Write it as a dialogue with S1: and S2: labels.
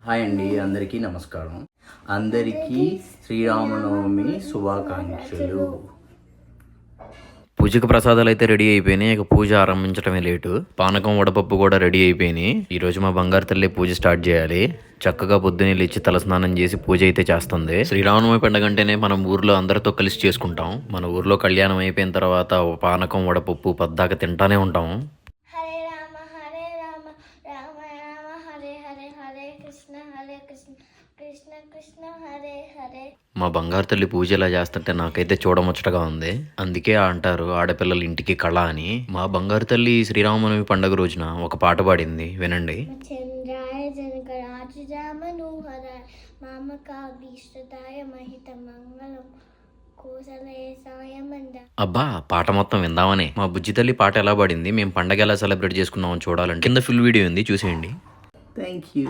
S1: Hi అండి, అందరికీ నమస్కారం. అందరికీ శ్రీరామనవమి శుభాకాంక్షలు.
S2: పూజకు ప్రసాదాలు అయితే రెడీ అయిపోయినాయి. ఇక పూజ ఆరంభించడమే లేటు. పానకం వడపప్పు కూడా రెడీ అయిపోయినాయి. ఈరోజు మా బంగారు తల్లి పూజ స్టార్ట్ చేయాలి. చక్కగా పొద్దున్నే లేచి తలస్నానం చేసి పూజ అయితే చేస్తుంది. శ్రీరామనవమి పండుగ అంటేనే మనం ఊర్లో అందరితో కలిసి చేసుకుంటాం. మన ఊర్లో కళ్యాణం అయిపోయిన తర్వాత పానకం వడపప్పు పద్దాక తింటానే ఉంటాం.
S3: కృష్ణ కృష్ణ హరే హరే.
S2: మా బంగారు తల్లి పూజ ఇలా చేస్తుంటే నాకైతే చూడముచ్చటగా ఉంది. అందుకే అంటారు ఆడపిల్లల ఇంటికి కళ అని. మా బంగారు తల్లి శ్రీరామనవమి పండుగ రోజున ఒక పాట పాడింది, వినండి.
S3: చంద్రాయ జనకరాజ మనోహరాయ మామకాభీష్టదాయ మహిత మంగళం
S2: అబ్బా, పాట మొత్తం విందామనే. మా బుజ్జి తల్లి పాట ఎలా పాడింది, మేము పండగ ఎలా సెలబ్రేట్ చేసుకున్నామని చూడాలంటే కింద ఫుల్ వీడియో ఉంది, చూసేయండి.
S1: Thank you.